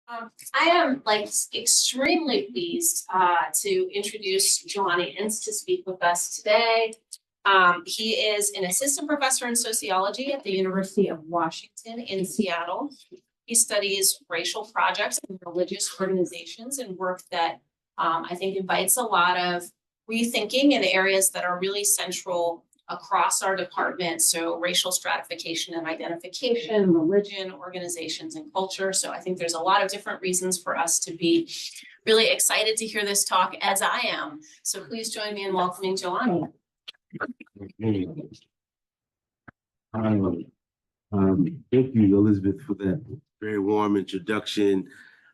I am extremely pleased to introduce Jelani Ince to speak with us today. He is an assistant professor in sociology at the University of Washington in Seattle. He studies racial projects and religious organizations and work that I think invites a lot of rethinking in areas that are really central across our department. So racial stratification and identification, religion, organizations, and culture. So I think there's a lot of different reasons for us to be really excited to hear this talk, as I am. So please join me in welcoming Jelani. Thank you, Elizabeth, for that very warm introduction.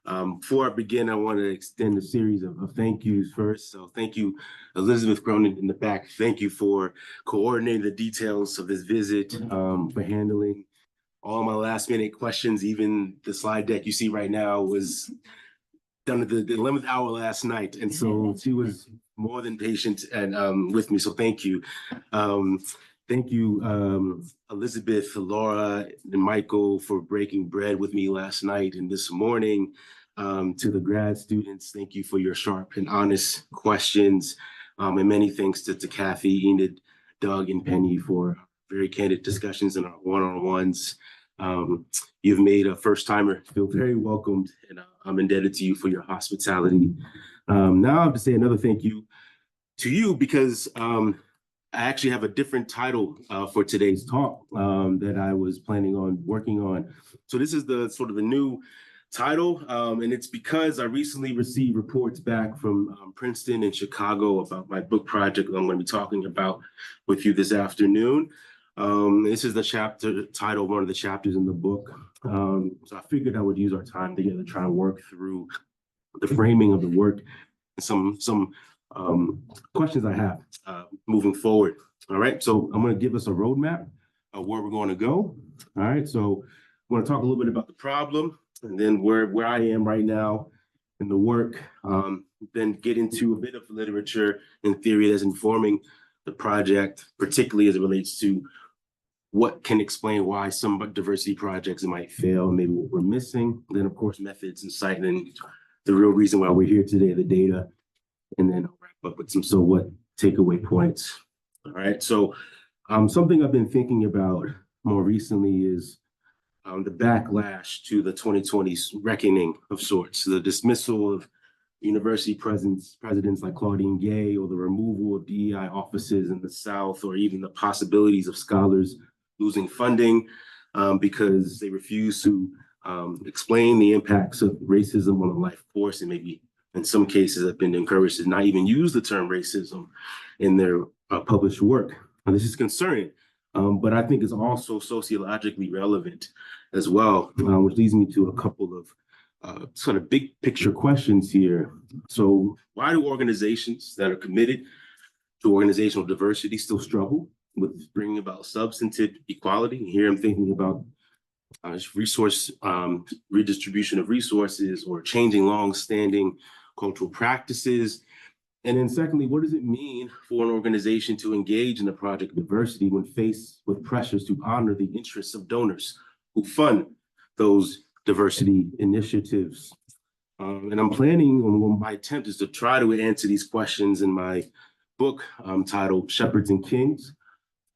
Before I begin, I want to extend a series of thank yous first. So thank you, Elizabeth Cronin in the back. Thank you for coordinating the details of this visit, for handling all my last minute questions. Even the slide deck you see right now was done at the 11th hour last night. And so she was more than patient and with me. So thank you. Thank you, Elizabeth, Laura, and Michael for breaking bread with me last night and this morning. To the grad students, thank you for your sharp and honest questions. And many thanks to Kathy, Enid, Doug, and Penny for very candid discussions in our one-on-ones. You've made a first-timer feel very welcomed, and I'm indebted to you for your hospitality. Now I have to say another thank you to you because I actually have a different title for today's talk that I was planning on working on. So this is the sort of the new title, and it's because I recently received reports back from Princeton and Chicago about my book project that I'm going to be talking about with you this afternoon. This is the chapter title, one of the chapters in the book. So I figured I would use our time together to try and work through the framing of the work and some questions I have moving forward. All right, so I'm going to give us a roadmap of where we're going to go. All right, so I'm going to talk a little bit about the problem and then where I am right now in the work, then get into a bit of literature and theory that's informing the project, particularly as it relates to what can explain why some diversity projects might fail, maybe what we're missing. Then, of course, methods and site, and then the real reason why we're here today, the data, and then I'll wrap up with some so what takeaway points. All right, so something I've been thinking about more recently is the backlash to the 2020 reckoning of sorts, the dismissal of university presidents like Claudine Gay, or the removal of DEI offices in the South, or even the possibilities of scholars losing funding because they refuse to explain the impacts of racism on the life force, and maybe in some cases have been encouraged to not even use the term racism in their published work. Now, this is concerning, but I think it's also sociologically relevant as well, which leads me to a couple of sort of big picture questions here. So why do organizations that are committed to organizational diversity still struggle with bringing about substantive equality? Here I'm thinking about resource redistribution of resources, or changing long-standing cultural practices. And then secondly, what does it mean for an organization to engage in a project of diversity when faced with pressures to honor the interests of donors who fund those diversity initiatives? And I'm planning on, my attempt is to try to answer these questions in my book titled Shepherds and Kings,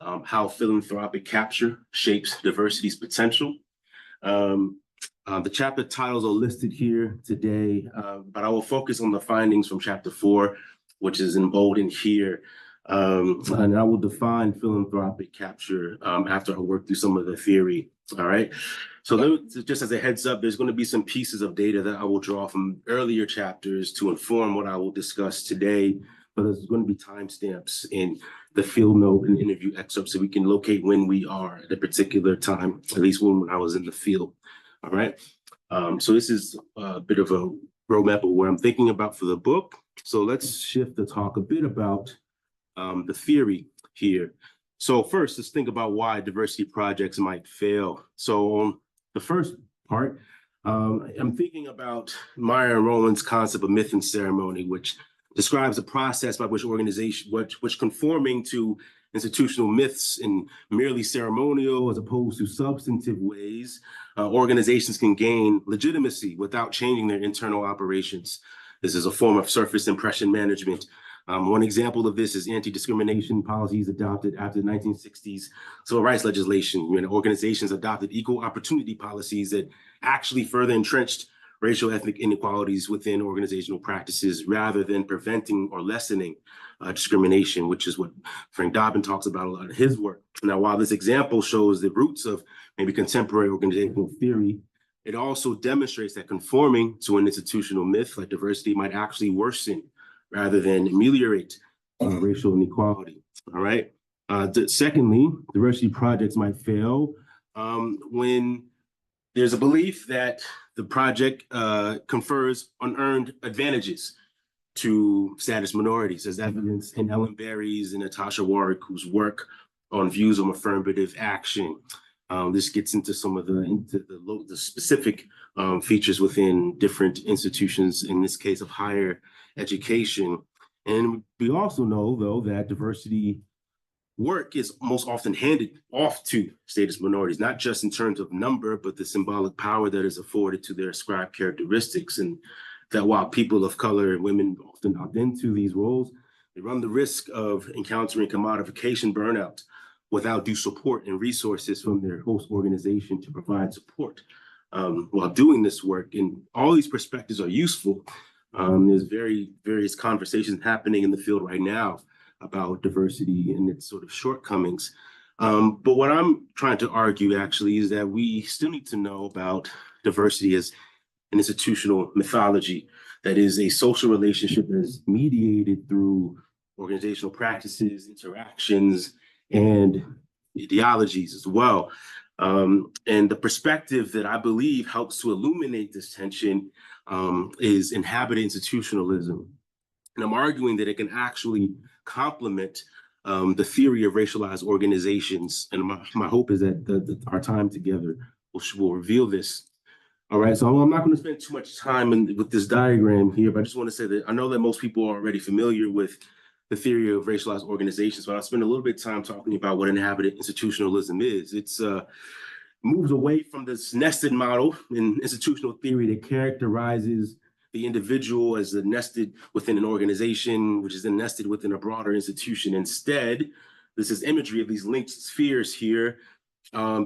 How Philanthropic Capture Shapes Diversity's Potential. The chapter titles are listed here today, but I will focus on the findings from chapter 4, which is emboldened here. And I will define philanthropic capture after I work through some of the theory. All right. So just as a heads up, there's going to be some pieces of data that I will draw from earlier chapters to inform what I will discuss today. But there's going to be timestamps in the field note and interview excerpts so we can locate when we are at a particular time, at least when I was in the field. All right. So this is a bit of a roadmap of what I'm thinking about for the book. So let's shift the talk a bit about the theory here. So first, let's think about why diversity projects might fail. So on the first part, I'm thinking about Meyer and Rowland's concept of myth and ceremony, which describes a process by which which conforming to institutional myths in merely ceremonial as opposed to substantive ways, organizations can gain legitimacy without changing their internal operations. This is a form of surface impression management. One example of this is anti-discrimination policies adopted after the 1960s civil rights legislation, when organizations adopted equal opportunity policies that actually further entrenched racial ethnic inequalities within organizational practices rather than preventing or lessening discrimination, which is what Frank Dobbin talks about a lot in his work. Now, while this example shows the roots of maybe contemporary organizational theory, it also demonstrates that conforming to an institutional myth like diversity might actually worsen rather than ameliorate racial inequality. All right. Secondly, diversity projects might fail when there's a belief that the project confers unearned advantages to status minorities, as evidenced in Ellen Berry's and Natasha Warwick's work on views on affirmative action. This gets into some of the specific features within different institutions, in this case of higher education. And we also know, though, that diversity work is most often handed off to status minorities, not just in terms of number, but the symbolic power that is afforded to their ascribed characteristics. And that while people of color and women often opt into these roles, they run the risk of encountering commodification burnout without due support and resources from their host organization to provide support while doing this work. And all these perspectives are useful. There's various conversations happening in the field right now about diversity and its sort of shortcomings. But what I'm trying to argue actually is that we still need to know about diversity as an institutional mythology that is a social relationship that is mediated through organizational practices, interactions, and ideologies as well. And the perspective that I believe helps to illuminate this tension is inhabited institutionalism. And I'm arguing that it can actually complement the theory of racialized organizations. And my hope is that our time together will reveal this. All right, so I'm not going to spend too much time with this diagram here, but I just want to say that I know that most people are already familiar with the theory of racialized organizations, but I'll spend a little bit of time talking about what inhabited institutionalism is. It's moves away from this nested model in institutional theory that characterizes the individual as nested within an organization, which is then nested within a broader institution. Instead, this is imagery of these linked spheres here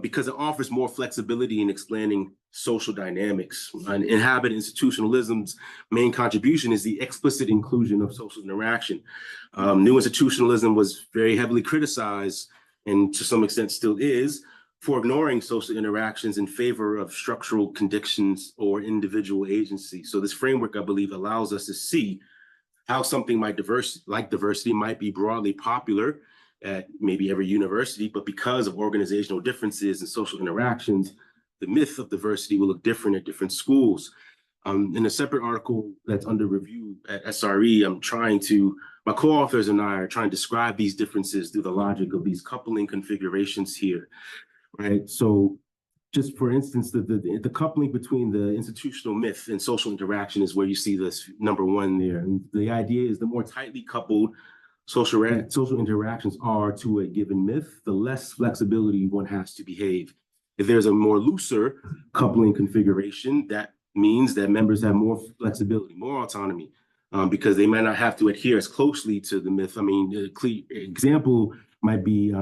because it offers more flexibility in explaining social dynamics. And inhabited institutionalism's main contribution is the explicit inclusion of social interaction. New institutionalism was very heavily criticized, and to some extent still is, for ignoring social interactions in favor of structural conditions or individual agency. So this framework, I believe, allows us to see how something like diversity might be broadly popular at maybe every university, but because of organizational differences and social interactions, the myth of diversity will look different at different schools. In a separate article that's under review at SRE, my co-authors and I are trying to describe these differences through the logic of these coupling configurations here, right? So just for instance, the coupling between the institutional myth and social interaction is where you see this number one there. And the idea is the more tightly coupled social interactions are to a given myth, the less flexibility one has to behave. If there's a more looser coupling configuration, that means that members have more flexibility, more autonomy, because they might not have to adhere as closely to the myth. I mean, a clear example might be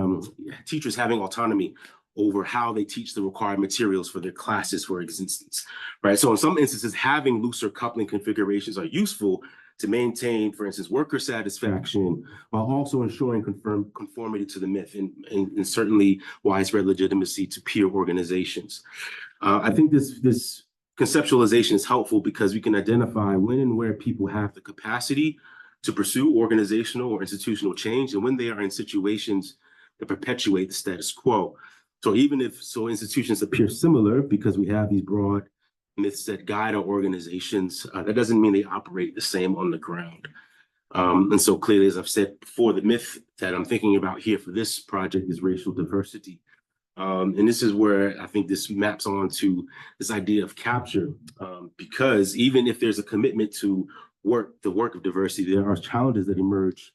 teachers having autonomy over how they teach the required materials for their classes, for instance, right? So in some instances, having looser coupling configurations are useful to maintain, for instance, worker satisfaction, while also ensuring conformity to the myth and certainly widespread legitimacy to peer organizations. I think this conceptualization is helpful because we can identify when and where people have the capacity to pursue organizational or institutional change and when they are in situations that perpetuate the status quo. So even if institutions appear similar because we have these broad myths that guide our organizations, that doesn't mean they operate the same on the ground. And so clearly, as I've said before, the myth that I'm thinking about here for this project is racial diversity. And this is where I think this maps onto this idea of capture, because even if there's a commitment to the work of diversity, there are challenges that emerge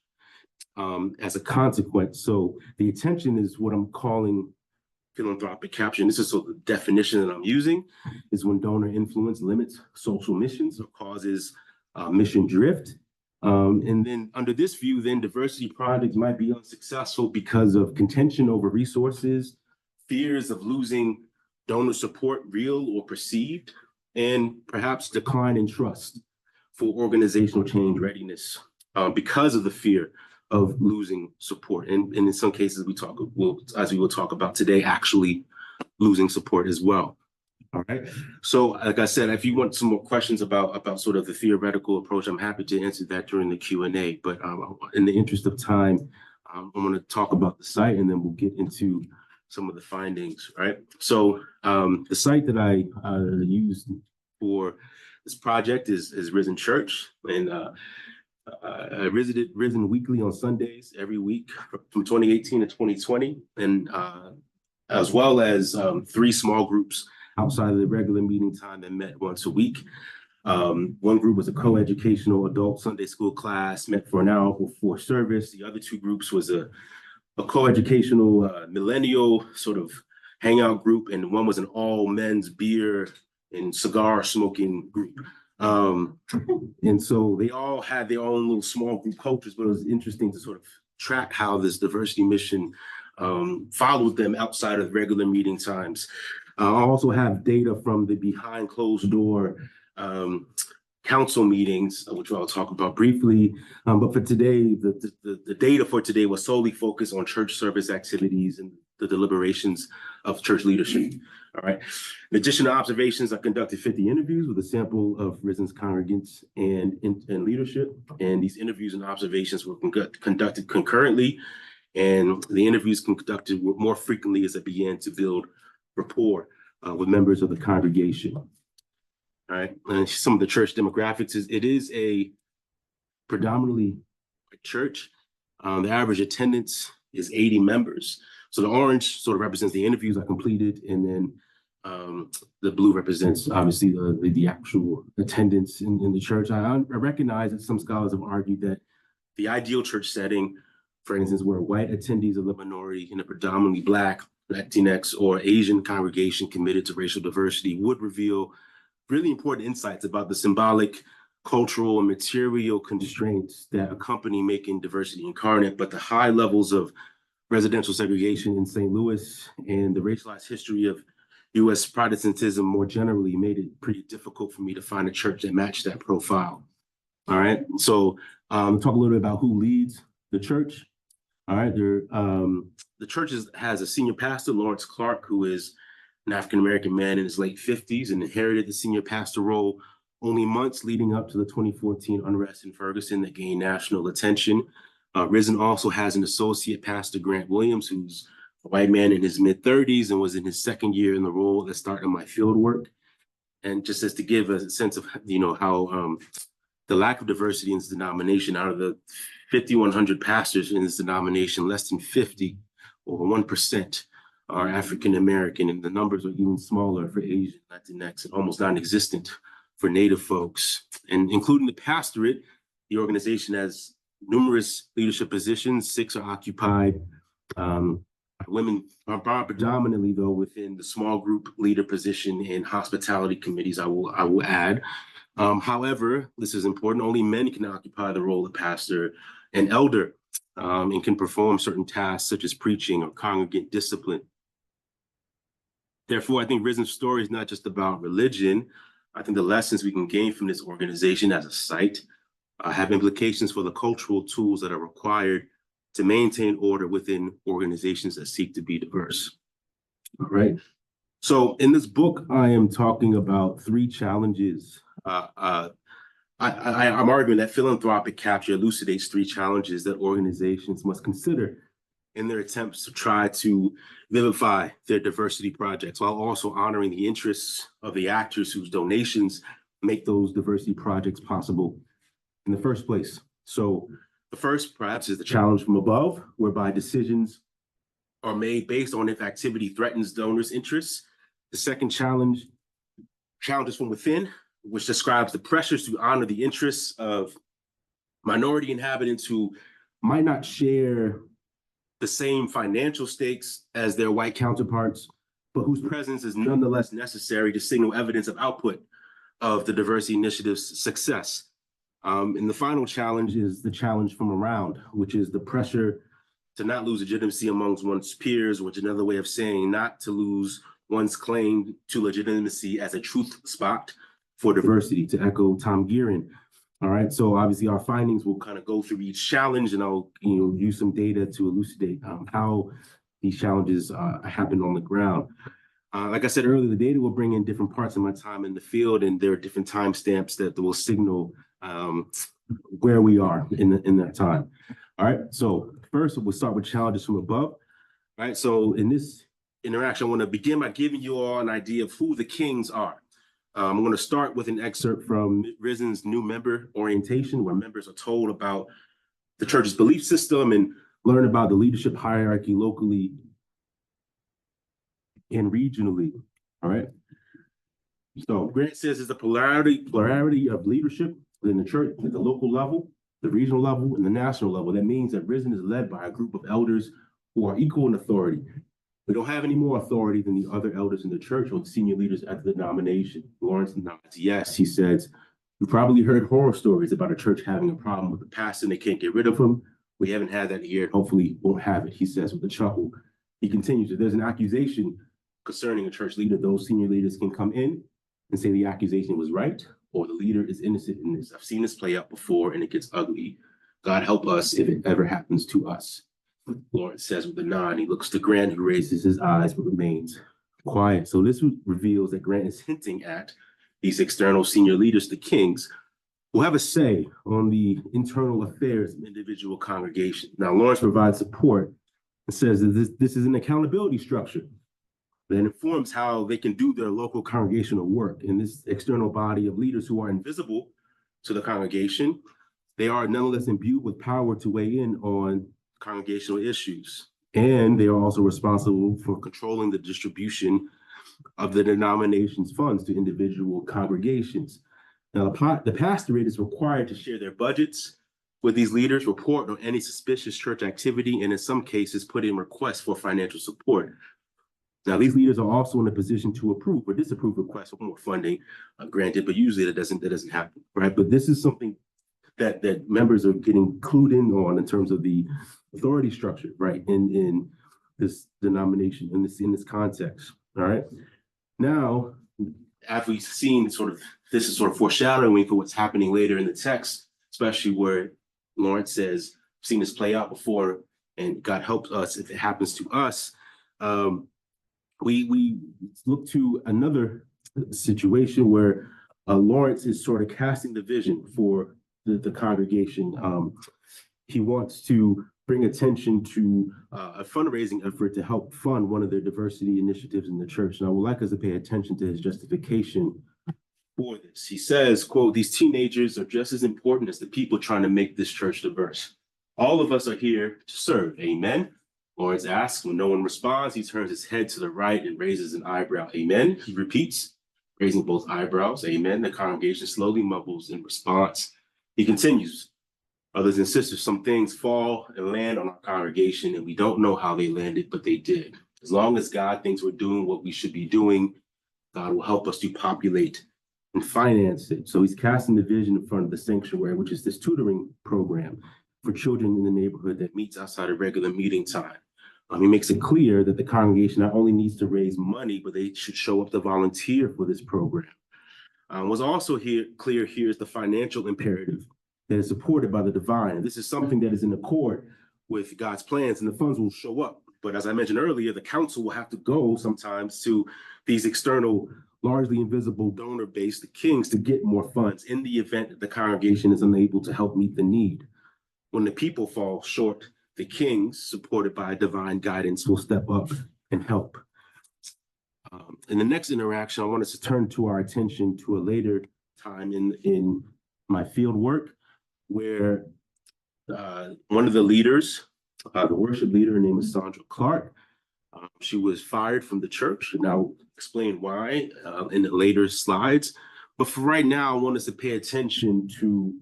as a consequence. So the attention is what I'm calling philanthropic capture. And this is sort of the definition that I'm using, is when donor influence limits social missions or causes mission drift. And then under this view, then diversity projects might be unsuccessful because of contention over resources, fears of losing donor support, real or perceived, and perhaps decline in trust for organizational change readiness because of the fear of losing support. And in some cases, as we will talk about today, actually losing support as well. All right. So like I said, if you want some more questions about sort of the theoretical approach, I'm happy to answer that during the Q&A. But in the interest of time, I'm going to talk about the site and then we'll get into some of the findings, right? So the site that I used for this project is Risen Church. And I visited Risen weekly on Sundays every week from 2018 to 2020, and as well as 3 small groups outside of the regular meeting time that met once a week. One group was a co-educational adult Sunday school class, met for an hour before service. The other 2 groups was a co-educational millennial sort of hangout group, and one was an all men's beer and cigar smoking group. And so they all had their own little small group cultures, but it was interesting to sort of track how this diversity mission followed them outside of regular meeting times. I also have data from the behind closed door council meetings, which I'll talk about briefly. But for today, the data for today was solely focused on church service activities and the deliberations of church leadership. All right. In addition to observations, I conducted 50 interviews with a sample of Risen's congregants and leadership. And these interviews and observations were conducted concurrently. And the interviews conducted more frequently as I began to build rapport with members of the congregation. All right. And some of the church demographics it is a predominantly church. The average attendance is 80 members. So the orange sort of represents the interviews I completed, and then the blue represents obviously the actual attendance in the church. I recognize that some scholars have argued that the ideal church setting, for instance, where white attendees are the minority in a predominantly Black, Latinx, or Asian congregation committed to racial diversity, would reveal really important insights about the symbolic, cultural, and material constraints that accompany making diversity incarnate, but the high levels of residential segregation in St. Louis and the racialized history of U.S. Protestantism more generally made it pretty difficult for me to find a church that matched that profile. All right, so talk a little bit about who leads the church. All right, the church has a senior pastor, Lawrence Clark, who is an African-American man in his late 50s and inherited the senior pastor role only months leading up to the 2014 unrest in Ferguson that gained national attention. Risen also has an associate pastor, Grant Williams, who's a white man in his mid-30s and was in his 2nd year in the role at the start of my field work. And just as to give a sense of, how the lack of diversity in this denomination, out of the 5,100 pastors in this denomination, less than 50 or 1% are African-American, and the numbers are even smaller for Asian, Latinx, and almost non-existent for Native folks. And including the pastorate, the organization has numerous leadership positions. 6 are occupied. Women are predominantly, though, within the small group leader position and hospitality committees, I will add. However, this is important, only men can occupy the role of pastor and elder and can perform certain tasks such as preaching or congregant discipline. Therefore, I think Risen's story is not just about religion. I think the lessons we can gain from this organization as a site have implications for the cultural tools that are required to maintain order within organizations that seek to be diverse. All right. So in this book, I am talking about 3 challenges. I'm arguing that philanthropic capture elucidates 3 challenges that organizations must consider in their attempts to try to vivify their diversity projects, while also honoring the interests of the actors whose donations make those diversity projects possible in the first place. So the first, perhaps, is the challenge from above, whereby decisions are made based on if activity threatens donors' interests. The second challenge is from within, which describes the pressures to honor the interests of minority inhabitants who might not share the same financial stakes as their white counterparts, but whose presence is nonetheless necessary to signal evidence of output of the diversity initiative's success. And the final challenge is the challenge from around, which is the pressure to not lose legitimacy amongst one's peers, which is another way of saying not to lose one's claim to legitimacy as a truth spot for diversity, to echo Tom Gearin. All right, so obviously our findings will kind of go through each challenge, and I'll use some data to elucidate how these challenges happen on the ground. Like I said earlier, the data will bring in different parts of my time in the field, and there are different timestamps that will signal where we are in that time. All right, so first we'll start with challenges from above. All right, so in this interaction, I want to begin by giving you all an idea of who the kings are. I'm going to start with an excerpt from Risen's new member orientation, where members are told about the church's belief system and learn about the leadership hierarchy locally and regionally. All right. So Grant says there's a plurality of leadership in the church at the local level, the regional level, and the national level. That means that Risen is led by a group of elders who are equal in authority. We don't have any more authority than the other elders in the church or the senior leaders at the denomination. Lawrence nods yes. He says, "You probably heard horror stories about a church having a problem with the pastor and they can't get rid of him. We haven't had that here. Hopefully won't have it," he says with a chuckle. He continues, if there's an accusation concerning a church leader, those senior leaders can come in and say the accusation was right or the leader is innocent in this. I've seen this play out before and it gets ugly. God help us if it ever happens to us. Lawrence says with a nod. He looks to Grant, who raises his eyes but remains quiet. So this reveals that Grant is hinting at these external senior leaders, the kings, who have a say on the internal affairs of individual congregation. Now, Lawrence provides support and says that this is an accountability structure that informs how they can do their local congregational work. In this external body of leaders who are invisible to the congregation, they are nonetheless imbued with power to weigh in on congregational issues. And they are also responsible for controlling the distribution of the denomination's funds to individual congregations. Now, the pastorate is required to share their budgets with these leaders, report on any suspicious church activity, and in some cases, put in requests for financial support. Now, these leaders are also in a position to approve or disapprove requests for more funding, granted, but usually that doesn't happen, right? But this is something that members are getting clued in on in terms of the authority structure, right, in this denomination, in this context. All right. Now, after we've seen this is sort of foreshadowing for what's happening later in the text, especially where Lawrence says, "I've seen this play out before, and God helps us if it happens to us." We look to another situation where Lawrence is sort of casting the vision for the congregation. He wants to bring attention to a fundraising effort to help fund one of their diversity initiatives in the church. And I would like us to pay attention to his justification for this. He says, quote, "These teenagers are just as important as the people trying to make this church diverse. All of us are here to serve. Amen?" Lawrence asks. When no one responds, he turns his head to the right and raises an eyebrow. "Amen," he repeats, raising both eyebrows. "Amen." The congregation slowly mumbles in response. He continues, "Brothers and sisters, some things fall and land on our congregation, and we don't know how they landed, but they did. As long as God thinks we're doing what we should be doing, God will help us to populate and finance it." So he's casting the vision in front of the sanctuary, which is this tutoring program for children in the neighborhood that meets outside of regular meeting time. He makes it clear that the congregation not only needs to raise money, but they should show up to volunteer for this program. What's also clear here is the financial imperative that is supported by the divine. This is something that is in accord with God's plans, and the funds will show up. But as I mentioned earlier, the council will have to go sometimes to these external, largely invisible donor base, the kings, to get more funds in the event that the congregation is unable to help meet the need. When the people fall short, the kings, supported by divine guidance, will step up and help. In the next interaction, I want us to turn to our attention to a later time in my field work, where one of the leaders, the worship leader, her name is Sandra Clark. She was fired from the church, and I'll explain why in the later slides. But for right now, I want us to pay attention to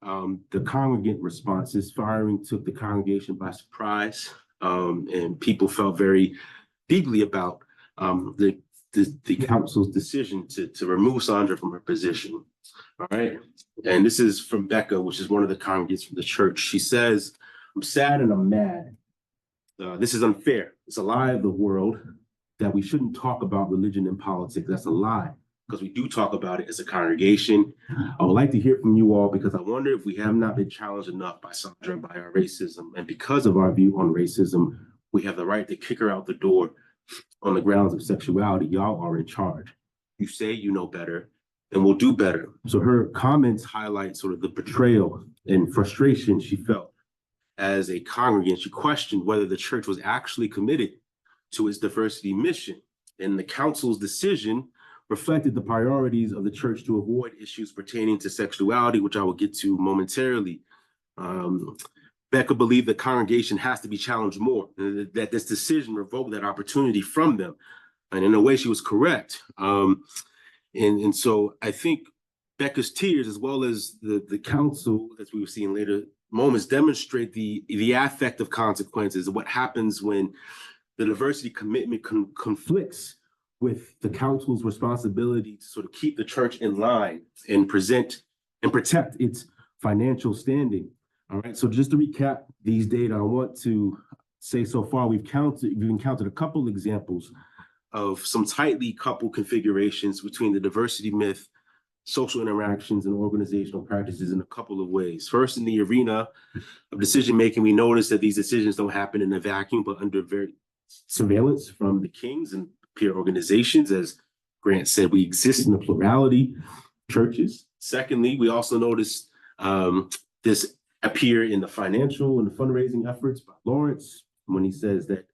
the congregant responses. Firing took the congregation by surprise, and people felt very deeply about the council's decision to remove Sandra from her position. All right. And this is from Becca, which is one of the congregants from the church. She says, "I'm sad and I'm mad. This is unfair. It's a lie of the world that we shouldn't talk about religion and politics. That's a lie, because we do talk about it as a congregation. I would like to hear from you all, because I wonder if we have not been challenged enough by Sandra and by our racism. And because of our view on racism, we have the right to kick her out the door on the grounds of sexuality. Y'all are in charge. You say you know better, and we'll do better." So her comments highlight sort of the betrayal and frustration she felt as a congregant. She questioned whether the church was actually committed to its diversity mission. And the council's decision reflected the priorities of the church to avoid issues pertaining to sexuality, which I will get to momentarily. Becca believed the congregation has to be challenged more, that this decision revoked that opportunity from them. And in a way, she was correct. And so I think Becca's tears, as well as the council, as we will see in later moments, demonstrate the affective consequences of what happens when the diversity commitment conflicts with the council's responsibility to sort of keep the church in line and present and protect its financial standing. All right, so just to recap these data, I want to say so far we've encountered a couple examples of some tightly coupled configurations between the diversity myth, social interactions, and organizational practices in a couple of ways. First, in the arena of decision-making, we notice that these decisions don't happen in a vacuum, but under very surveillance from the kings and peer organizations. As Grant said, we exist in a plurality of churches. Secondly, we also notice this appear in the financial and the fundraising efforts by Lawrence, when he says that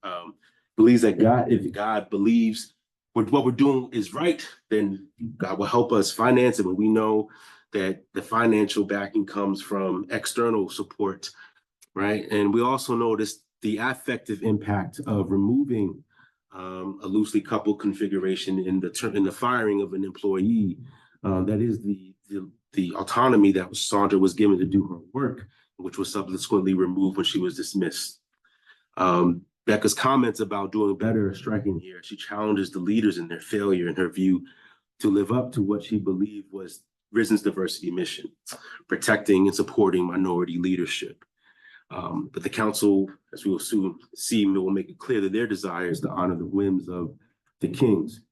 believes that if God believes what we're doing is right, then God will help us finance it. But we know that the financial backing comes from external support, right? And we also notice the affective impact of removing a loosely coupled configuration in the firing of an employee. That is the autonomy that Sandra was given to do her work, which was subsequently removed when she was dismissed. Becca's comments about doing better are striking here. She challenges the leaders in their failure, in her view, to live up to what she believed was Risen's diversity mission, protecting and supporting minority leadership. But the council, as we will soon see, will make it clear that their desire is to honor the whims of the kings.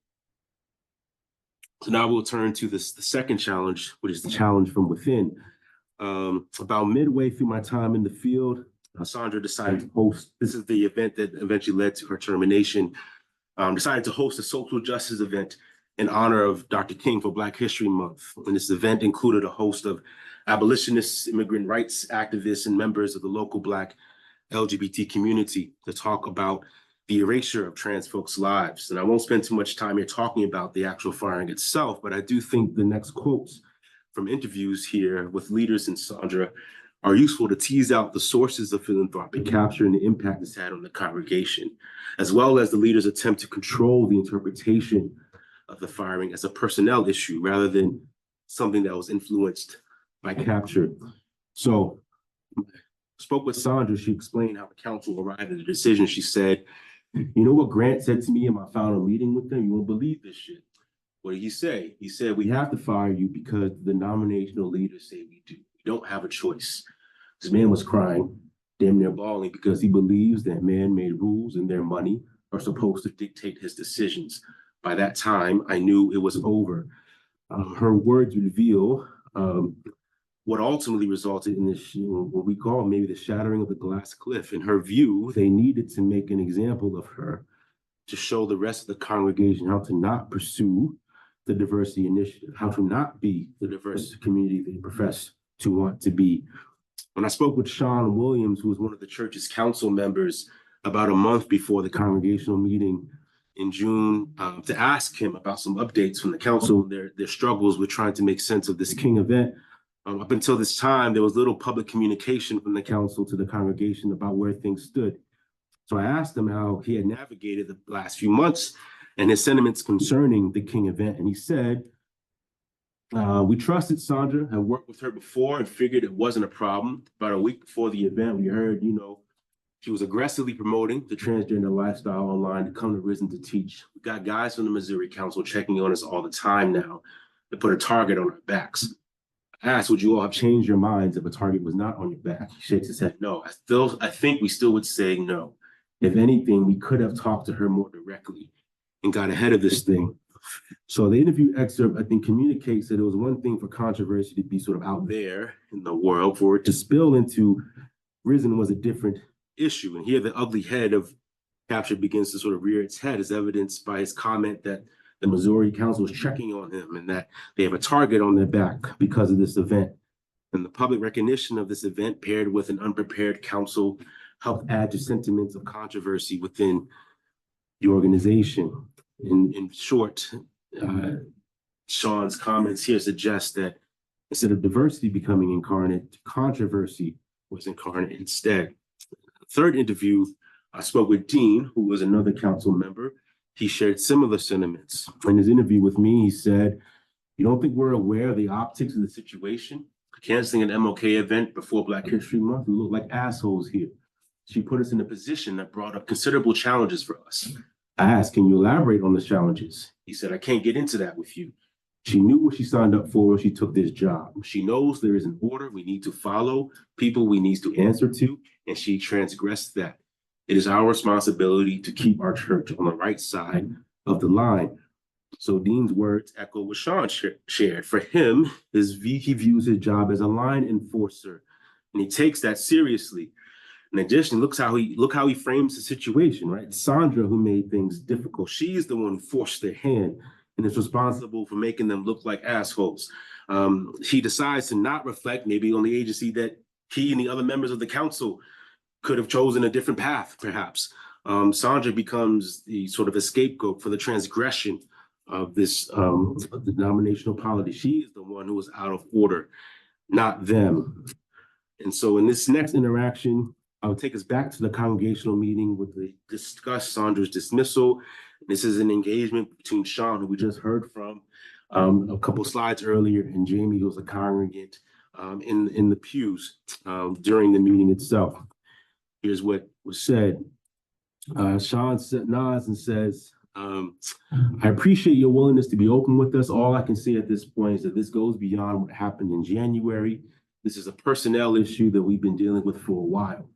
So now we'll turn to the second challenge, which is the challenge from within. About midway through my time in the field, Sandra decided to host, this is the event that eventually led to her termination, decided to host a social justice event in honor of Dr. King for Black History Month. And this event included a host of abolitionists, immigrant rights activists, and members of the local Black LGBT community to talk about the erasure of trans folks' lives. And I won't spend too much time here talking about the actual firing itself, but I do think the next quotes from interviews here with leaders in Sandra are useful to tease out the sources of philanthropic capture and the impact it's had on the congregation, as well as the leaders' attempt to control the interpretation of the firing as a personnel issue rather than something that was influenced by capture. So I spoke with Sandra. She explained how the council arrived at the decision. She said, "You know what Grant said to me in my final meeting with them? You won't believe this shit." What did he say? He said, "We have to fire you because the denominational leaders say we do. We don't have a choice." This man was crying, damn near bawling, because he believes that man-made rules and their money are supposed to dictate his decisions. By that time, I knew it was over. Her words reveal what ultimately resulted in this, what we call maybe the shattering of the glass cliff. In her view, they needed to make an example of her to show the rest of the congregation how to not pursue the diversity initiative, how to not be the diverse community they profess to want to be. When I spoke with Sean Williams, who was one of the church's council members, about a month before the congregational meeting in June, to ask him about some updates from the council, their struggles with trying to make sense of this King event. Up until this time, there was little public communication from the council to the congregation about where things stood. So I asked him how he had navigated the last few months and his sentiments concerning the King event. And he said, We trusted Sandra, had worked with her before and figured it wasn't a problem. About a week before the event, we heard, she was aggressively promoting the transgender lifestyle online to come to Risen to teach. We got guys from the Missouri Council checking on us all the time now to put a target on our backs. I asked, would you all have changed your minds if a target was not on your back? He shakes his head, no. I think we still would say no. If anything, we could have talked to her more directly and got ahead of this thing. So the interview excerpt, I think, communicates that it was one thing for controversy to be sort of out there in the world, for it to spill into Risen was a different issue. And here the ugly head of capture begins to sort of rear its head, as evidenced by his comment that the Missouri Council is checking on him and that they have a target on their back because of this event. And the public recognition of this event, paired with an unprepared council, helped add to sentiments of controversy within the organization. In short, Sean's comments here suggest that instead of diversity becoming incarnate, controversy was incarnate instead. Third interview, I spoke with Dean, who was another council member. He shared similar sentiments. In his interview with me, he said, "You don't think we're aware of the optics of the situation? Canceling an MLK event before Black History Month, we look like assholes here. She put us in a position that brought up considerable challenges for us." I asked, "Can you elaborate on the challenges?" He said, "I can't get into that with you. She knew what she signed up for when she took this job. She knows there is an order we need to follow, people we need to answer to, and she transgressed that. It is our responsibility to keep our church on the right side of the line." So Dean's words echo what Sean shared. For him, he views his job as a line enforcer, and he takes that seriously. In addition, look how he frames the situation, right? Sandra, who made things difficult, she is the one who forced their hand and is responsible for making them look like assholes. He decides to not reflect maybe on the agency that he and the other members of the council could have chosen a different path, perhaps. Sandra becomes the sort of a scapegoat for the transgression of this denominational polity. She is the one who was out of order, not them. And so in this next interaction, I'll take us back to the congregational meeting where they discuss Sandra's dismissal. This is an engagement between Sean, who we just heard from a couple slides earlier, and Jamie, who was a congregant in the pews during the meeting itself. Here's what was said. Sean nods and says, "I appreciate your willingness to be open with us. All I can say at this point is that this goes beyond what happened in January. This is a personnel issue that we've been dealing with for a while.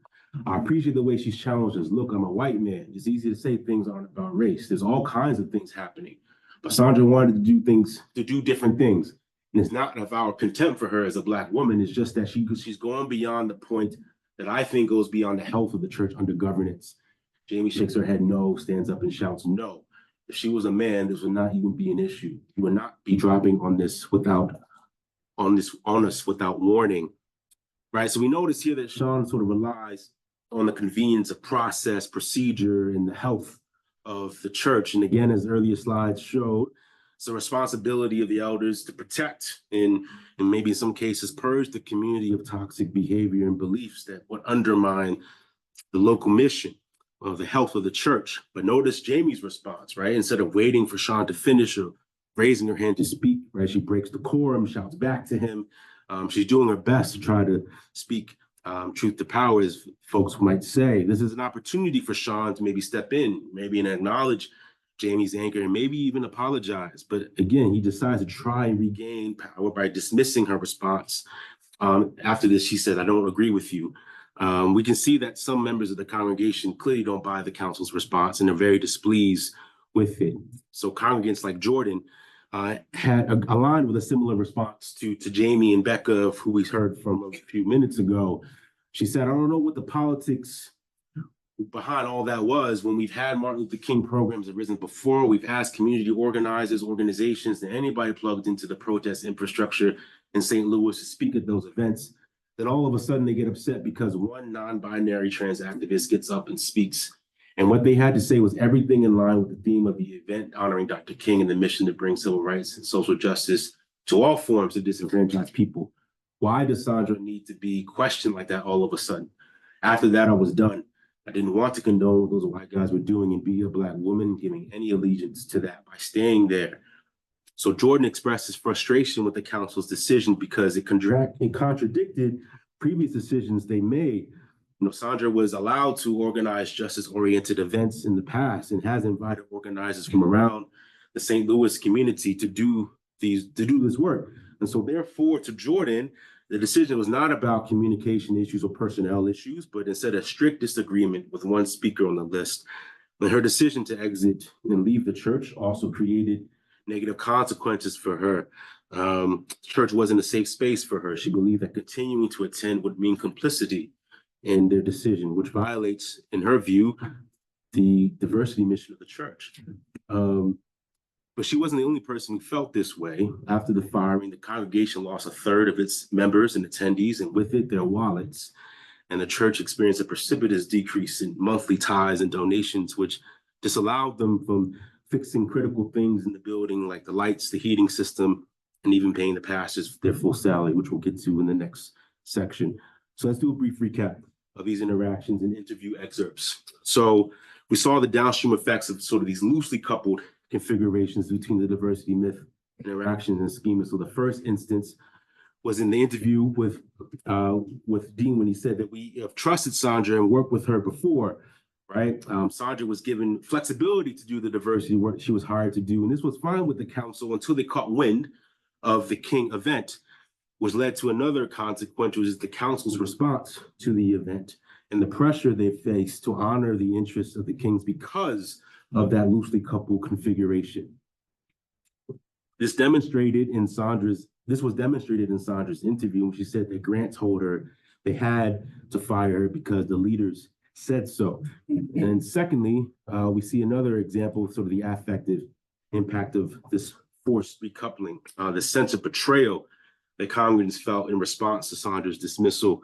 I appreciate the way she's challenged us. Look, I'm a white man. It's easy to say things aren't about race. There's all kinds of things happening. But Sandra wanted to do different things. And it's not of our contempt for her as a Black woman. It's just that she's gone beyond the point that I think goes beyond the health of the church under governance." Jamie shakes her head no, stands up and shouts no. If she was a man, this would not even be an issue. He would not be dropping on us without warning. Right. So we notice here that Sean sort of relies on the convenience of process, procedure, and the health of the church. And again, as earlier slides showed, it's the responsibility of the elders to protect and maybe in some cases purge the community of toxic behavior and beliefs that would undermine the local mission of the health of the church. But notice Jamie's response, right? Instead of waiting for Sean to finish or raising her hand to speak, right? She breaks decorum, shouts back to him. She's doing her best to try to speak truth to power, as folks might say. This is an opportunity for Sean to maybe step in, maybe and acknowledge Jamie's anger and maybe even apologize. But again, he decides to try and regain power by dismissing her response. After this, she said, "I don't agree with you." We can see that some members of the congregation clearly don't buy the council's response and are very displeased with it. So congregants like Jordan had aligned with a similar response to Jamie and Becca, who we heard from a few minutes ago. She said, "I don't know what the politics behind all that was. When we've had Martin Luther King programs arisen before, we've asked community organizers, organizations, and anybody plugged into the protest infrastructure in St. Louis to speak at those events. Then all of a sudden they get upset because one non-binary trans activist gets up and speaks. And what they had to say was everything in line with the theme of the event, honoring Dr. King and the mission to bring civil rights and social justice to all forms of disenfranchised people. Why does Sandra need to be questioned like that all of a sudden? After that, I was done. I didn't want to condone what those white guys were doing and be a Black woman giving any allegiance to that by staying there." So Jordan expressed his frustration with the council's decision because it contradicted previous decisions they made. Sandra was allowed to organize justice-oriented events in the past and has invited organizers from around the St. Louis community to do this work. And so therefore, to Jordan, the decision was not about communication issues or personnel issues, but instead a strict disagreement with one speaker on the list. And her decision to exit and leave the church also created negative consequences for her. Church wasn't a safe space for her. She believed that continuing to attend would mean complicity in their decision, which violates, in her view, the diversity mission of the church. But she wasn't the only person who felt this way. After the firing, the congregation lost a third of its members and attendees, and with it, their wallets. And the church experienced a precipitous decrease in monthly tithes and donations, which disallowed them from fixing critical things in the building, like the lights, the heating system, and even paying the pastors their full salary, which we'll get to in the next section. So let's do a brief recap of these interactions and interview excerpts. So we saw the downstream effects of sort of these loosely coupled configurations between the diversity myth, interactions, and schemas. So the first instance was in the interview with Dean, when he said that we have trusted Sandra and worked with her before, right? Sandra was given flexibility to do the diversity work she was hired to do, and this was fine with the council until they caught wind of the King event, which led to another consequence, which is the council's response to the event and the pressure they faced to honor the interests of the Kings because of that loosely coupled configuration. This was demonstrated in Sandra's interview when she said that Grant told her they had to fire her because the leaders said so. And secondly, we see another example of sort of the affective impact of this forced recoupling, the sense of betrayal that congregants felt in response to Sandra's dismissal.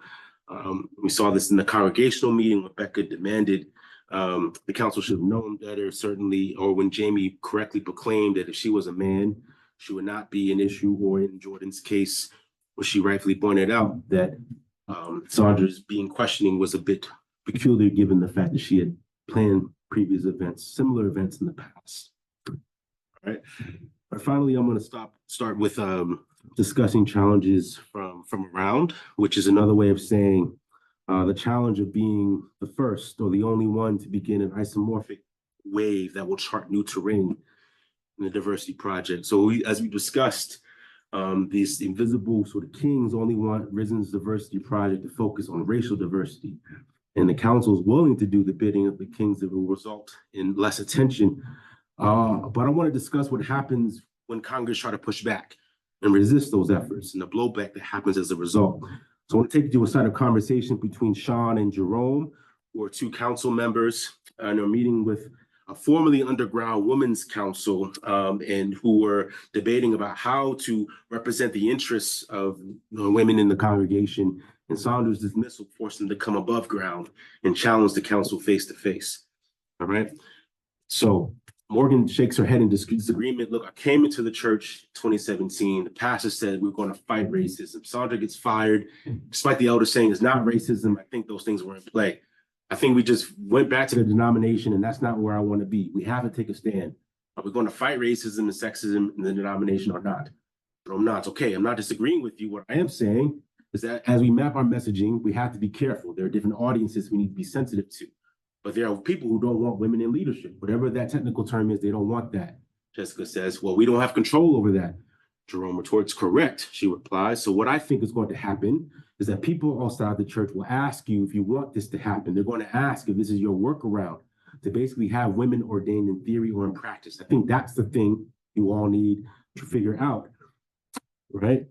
We saw this in the congregational meeting when Becca demanded the council should have known better, certainly, or when Jamie correctly proclaimed that if she was a man, she would not be an issue, or in Jordan's case, where she rightfully pointed out that Sandra's being questioning was a bit peculiar given the fact that she had planned previous events, similar events in the past. All right. But finally, I'm going to start with discussing challenges from around, which is another way of saying the challenge of being the first or the only one to begin an isomorphic wave that will chart new terrain in the diversity project. So as we discussed, these invisible sort of kings only want Risen's diversity project to focus on racial diversity. And the council is willing to do the bidding of the kings that will result in less attention. But I want to discuss what happens when Congress try to push back and resist those efforts and the blowback that happens as a result. So I want to take you to a side of conversation between Sean and Jerome, who are two council members, and are meeting with a formerly underground women's council, and who were debating about how to represent the interests of women in the congregation. And Sandra's dismissal forced them to come above ground and challenge the council face to face. All right. So Morgan shakes her head in disagreement. Look, I came into the church in 2017. The pastor said we're going to fight racism. Sandra gets fired, despite the elder saying it's not racism. I think those things were in play. I think we just went back to the denomination, and that's not where I want to be. We have to take a stand. Are we going to fight racism and sexism in the denomination or not? But I'm not. Okay, I'm not disagreeing with you. What I am saying is that as we map our messaging, we have to be careful. There are different audiences we need to be sensitive to. But there are people who don't want women in leadership. Whatever that technical term is, they don't want that. Jessica says, well, we don't have control over that. Jerome retorts, correct, she replies. So what I think is going to happen is that people outside the church will ask you if you want this to happen. They're going to ask if this is your workaround to basically have women ordained in theory or in practice. I think that's the thing you all need to figure out, right?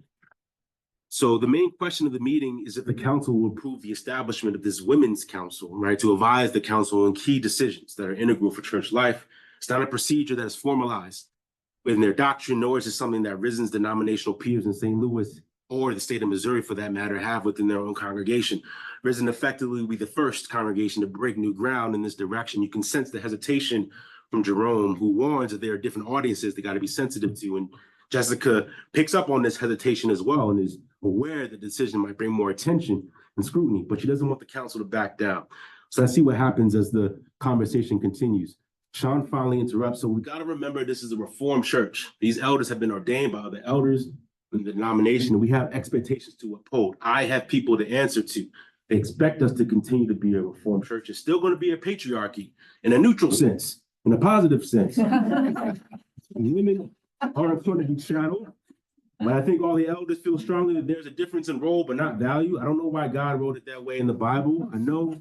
So the main question of the meeting is if the council will approve the establishment of this women's council, right, to advise the council on key decisions that are integral for church life. It's not a procedure that is formalized in their doctrine, nor is it something that Risen's denominational peers in St. Louis or the state of Missouri, for that matter, have within their own congregation. Risen effectively will be the first congregation to break new ground in this direction. You can sense the hesitation from Jerome, who warns that there are different audiences they got to be sensitive to. And Jessica picks up on this hesitation as well and is aware the decision might bring more attention and scrutiny, but she doesn't want the council to back down. So let's see what happens as the conversation continues. Sean finally interrupts. So we got to remember this is a Reformed church. These elders have been ordained by other elders in the denomination, and we have expectations to uphold. I have people to answer to. They expect us to continue to be a Reformed church. It's still going to be a patriarchy in a neutral sense, in a positive sense. Women aren't going to be shadowed. But I think all the elders feel strongly that there's a difference in role, but not value. I don't know why God wrote it that way in the Bible. I know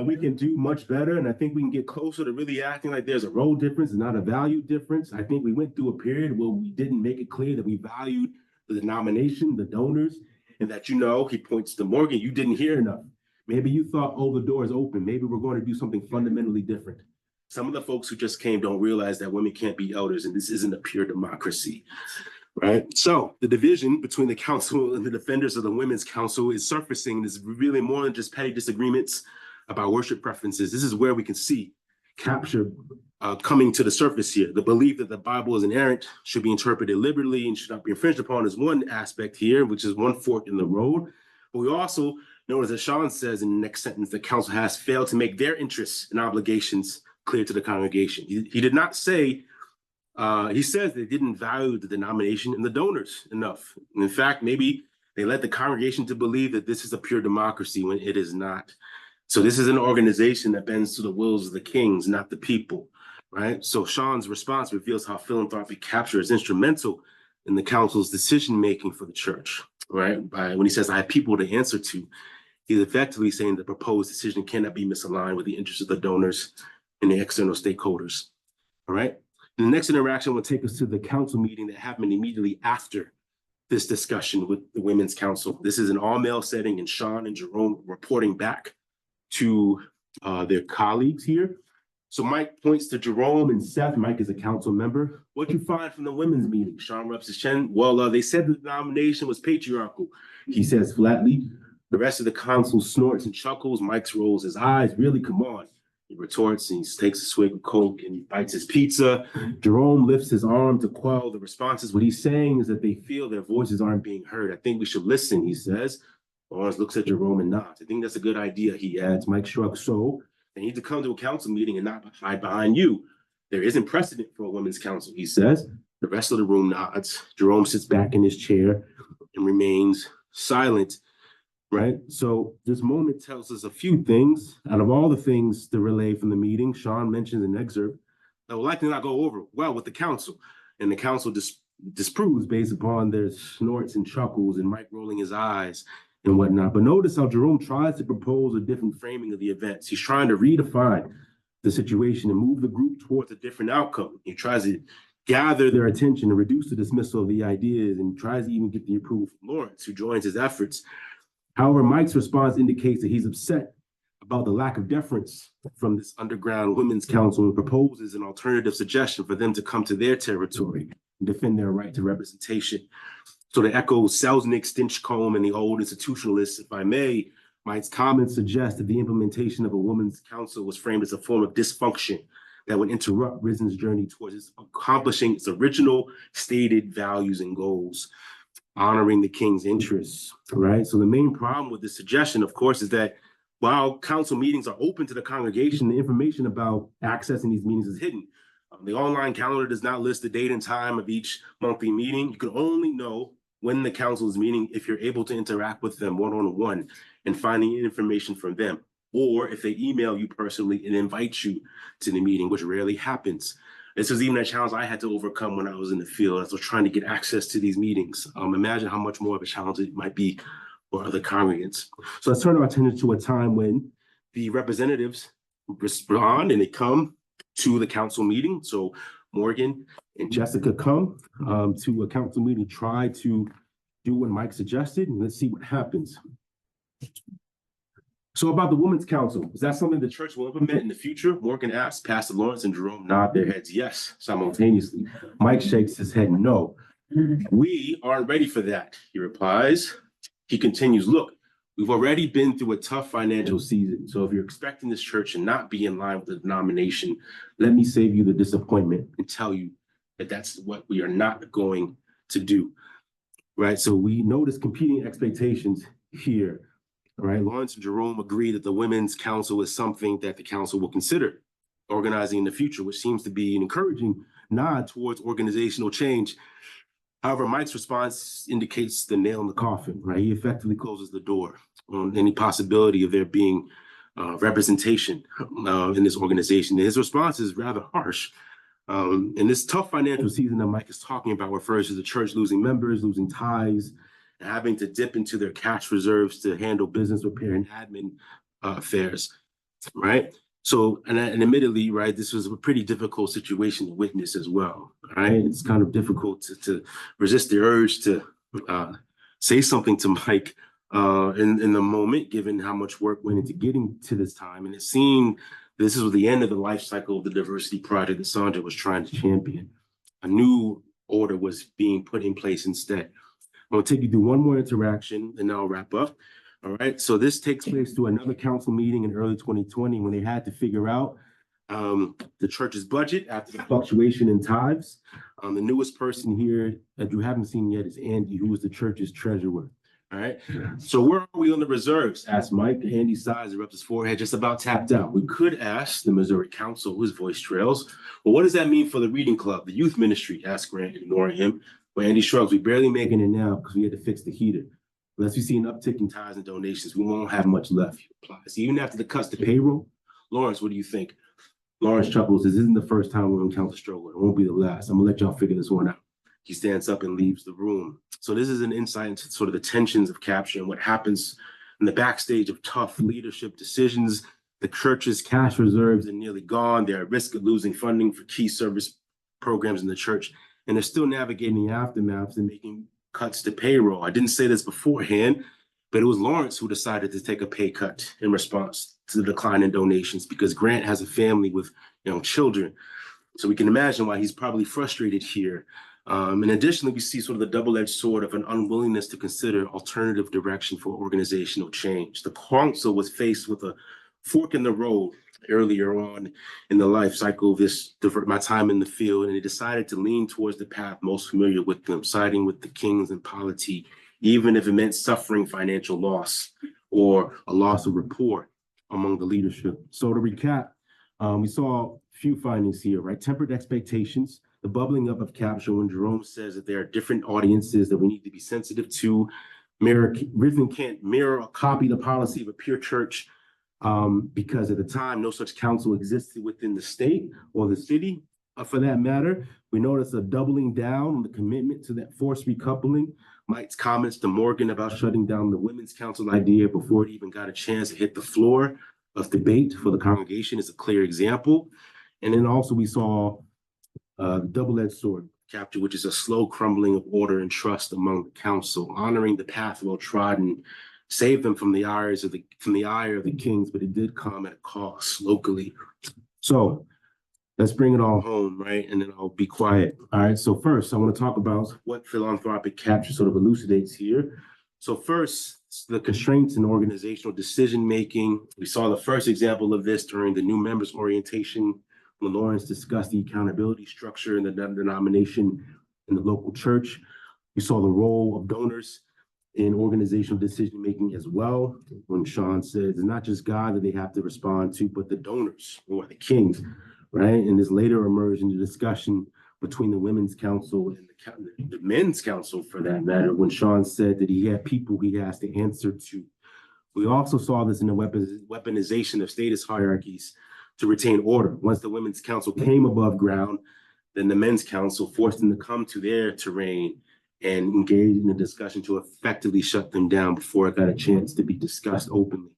we can do much better, and I think we can get closer to really acting like there's a role difference and not a value difference. I think we went through a period where we didn't make it clear that we valued the denomination, the donors, and that, he points to Morgan, you didn't hear enough. Maybe you thought, oh, the door is open. Maybe we're going to do something fundamentally different. Some of the folks who just came don't realize that women can't be elders, and this isn't a pure democracy. Right. So the division between the council and the defenders of the women's council is surfacing. Is really more than just petty disagreements about worship preferences. This is where we can see capture coming to the surface here. The belief that the Bible is inerrant, should be interpreted liberally, and should not be infringed upon is one aspect here, which is one fork in the road. But we also notice that Sean says in the next sentence, the council has failed to make their interests and obligations clear to the congregation. He did not say. He says they didn't value the denomination and the donors enough. And in fact, maybe they led the congregation to believe that this is a pure democracy when it is not. So this is an organization that bends to the wills of the kings, not the people, right? So Sean's response reveals how philanthropic capture is instrumental in the council's decision-making for the church, right? When he says, I have people to answer to, he's effectively saying the proposed decision cannot be misaligned with the interests of the donors and the external stakeholders, all right? The next interaction will take us to the council meeting that happened immediately after this discussion with the Women's Council. This is an all-male setting, and Sean and Jerome reporting back to their colleagues here. So Mike points to Jerome and Seth. Mike is a council member. What'd you find from the women's meeting? Sean rubs his chin. Well, they said the nomination was patriarchal. He says flatly. The rest of the council snorts and chuckles. Mike rolls his eyes. Really, come on. He retorts and he takes a swig of Coke and he bites his pizza. Jerome lifts his arm to quell the responses. What he's saying is that they feel their voices aren't being heard. I think we should listen, he says. Lawrence looks at Jerome and nods. I think that's a good idea, he adds. Mike shrugs. So they need to come to a council meeting and not hide behind you. There isn't precedent for a women's council, he says. The rest of the room nods. Jerome sits back in his chair and remains silent. Right. So this moment tells us a few things. Out of all the things to relay from the meeting, Sean mentions an excerpt that will likely not go over well with the council. And the council disproves based upon their snorts and chuckles and Mike rolling his eyes and whatnot. But notice how Jerome tries to propose a different framing of the events. He's trying to redefine the situation and move the group towards a different outcome. He tries to gather their attention and reduce the dismissal of the ideas and tries to even get the approval from Lawrence, who joins his efforts. However, Mike's response indicates that he's upset about the lack of deference from this underground women's council and proposes an alternative suggestion for them to come to their territory and defend their right to representation. So to echo Selznick, Stinchcombe, and the old institutionalists, if I may, Mike's comments suggest that the implementation of a women's council was framed as a form of dysfunction that would interrupt Risen's journey towards accomplishing its original stated values and goals, honoring the king's interests, right? So the main problem with this suggestion, of course, is that while council meetings are open to the congregation, the information about accessing these meetings is hidden. The online calendar does not list the date and time of each monthly meeting. You can only know when the council is meeting if you're able to interact with them one-on-one and finding information from them, or if they email you personally and invite you to the meeting, which rarely happens. This was even a challenge I had to overcome when I was in the field as I was trying to get access to these meetings. Imagine how much more of a challenge it might be for other congregants. So let's turn our attention to a time when the representatives respond and they come to the council meeting. So Morgan and Jessica come to a council meeting, try to do what Mike suggested, and let's see what happens. So about the Women's Council, is that something the church will implement in the future? Morgan asks. Pastor Lawrence and Jerome nod their heads yes, simultaneously. Mike shakes his head no. We aren't ready for that, he replies. He continues, look, we've already been through a tough financial season. So if you're expecting this church to not be in line with the denomination, let me save you the disappointment and tell you that that's what we are not going to do, right? So we notice competing expectations here. All right, Lawrence and Jerome agree that the Women's Council is something that the council will consider. organizing in the future, which seems to be an encouraging nod towards organizational change. However, Mike's response indicates the nail in the coffin, right? He effectively closes the door on any possibility of there being representation in this organization. And his response is rather harsh. And this tough financial season that Mike is talking about refers to the church losing members, losing ties, and having to dip into their cash reserves to handle business, repair, and admin affairs, right? So, and admittedly, right, this was a pretty difficult situation to witness as well, right? It's kind of difficult to resist the urge to say something to Mike in the moment, given how much work went into getting to this time. And it seemed this was the end of the life cycle of the diversity project that Sandra was trying to champion. A new order was being put in place instead. I'm going to take you through one more interaction and then I'll wrap up. All right, so this takes place through another council meeting in early 2020 when they had to figure out the church's budget after the fluctuation in tithes. The newest person here that you haven't seen yet is Andy, who is the church's treasurer. All right, so where are we on the reserves? Asked Mike. Andy sighs, rubs his forehead, just about tapped out. We could ask the Missouri Council, whose voice trails. Well, what does that mean for the reading club, the youth ministry? Asked Grant, ignoring him. Well, Andy shrugs. We barely making it now because we had to fix the heater. Unless we see an uptick in tithes and donations, we won't have much left, he replies. Even after the cuts to payroll, Lawrence, what do you think? Lawrence chuckles. This isn't the first time we're encounter struggle. It won't be the last. I'm gonna let y'all figure this one out. He stands up and leaves the room. So this is an insight into sort of the tensions of capture and what happens in the backstage of tough leadership decisions. The church's cash reserves are nearly gone. They're at risk of losing funding for key service programs in the church, and they're still navigating the aftermaths and making cuts to payroll. I didn't say this beforehand, but it was Lawrence who decided to take a pay cut in response to the decline in donations because Grant has a family with children. So we can imagine why he's probably frustrated here. And additionally, we see sort of the double-edged sword of an unwillingness to consider alternative direction for organizational change. The council was faced with a fork in the road earlier on in the life cycle of my time in the field, and they decided to lean towards the path most familiar with them, siding with the kings and polity, even if it meant suffering financial loss or a loss of rapport among the leadership. So to recap, we saw a few findings here, right? Tempered expectations, the bubbling up of capture when Jerome says that there are different audiences that we need to be sensitive to. Rhythm can't mirror or copy the policy of a pure church, because at the time, no such council existed within the state or the city, for that matter. We notice a doubling down on the commitment to that forced recoupling. Mike's comments to Morgan about shutting down the women's council idea before it even got a chance to hit the floor of debate for the congregation is a clear example. And then also we saw the double-edged sword capture, which is a slow crumbling of order and trust among the council, honoring the path well trodden, saved them from the ire of the kings, but it did come at a cost locally. So let's bring it all home, right? And then I'll be quiet. All right. So first, I want to talk about what philanthropic capture sort of elucidates here. So first, the constraints in organizational decision-making. We saw the first example of this during the new members orientation when Lawrence discussed the accountability structure in the denomination in the local church. We saw the role of donors in organizational decision-making as well, when Sean said it's not just God that they have to respond to, but the donors or the kings, right? And this later emerged in the discussion between the Women's Council and the Men's Council, for that matter, when Sean said that he had people he has to answer to. We also saw this in the weaponization of status hierarchies to retain order. Once the Women's Council came above ground, then the Men's Council forced them to come to their terrain and engage in a discussion to effectively shut them down before it got a chance to be discussed openly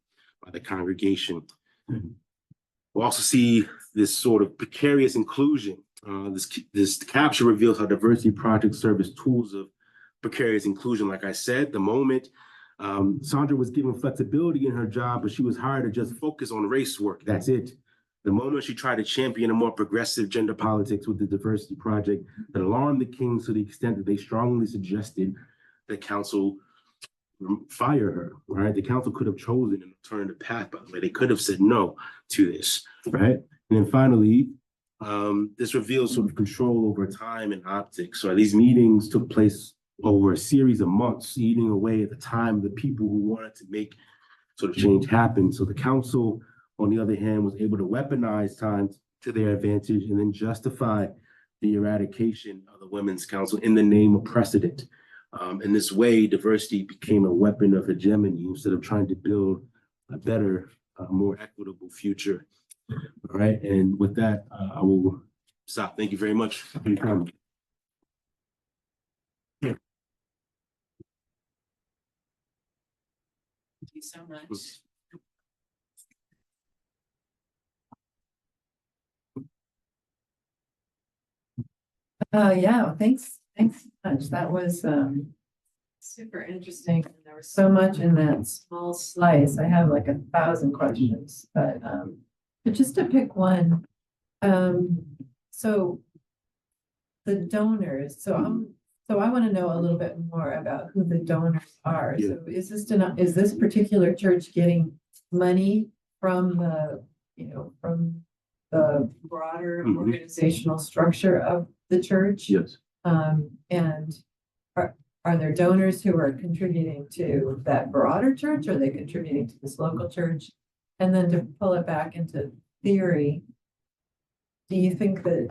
by the congregation. We'll also see this sort of precarious inclusion. This capture reveals how diversity projects serve as tools of precarious inclusion. Like I said, the moment Sandra was given flexibility in her job, but she was hired to just focus on race work. That's it. The moment she tried to champion a more progressive gender politics with the diversity project, that alarmed the kings to the extent that they strongly suggested the council fire her, right? The council could have chosen an alternative path, by the way. They could have said no to this, right? And then finally, this reveals sort of control over time and optics. So these meetings took place over a series of months, eating away at the time of the people who wanted to make sort of change happen. So the council, on the other hand, was able to weaponize time to their advantage and then justify the eradication of the Women's Council in the name of precedent. In this way, diversity became a weapon of hegemony instead of trying to build a better, more equitable future. All right, and with that, I will stop. Thank you very much for your time. Thank you so much. Yeah, thanks so much. That was super interesting. There was so much in that small slice. I have like 1,000 questions, but just to pick one. So the donors. So I want to know a little bit more about who the donors are. Yeah. So is this particular church getting money from from the broader organizational structure of the church? Yes. And are there donors who are contributing to that broader church? Or are they contributing to this local church? And then to pull it back into theory, do you think that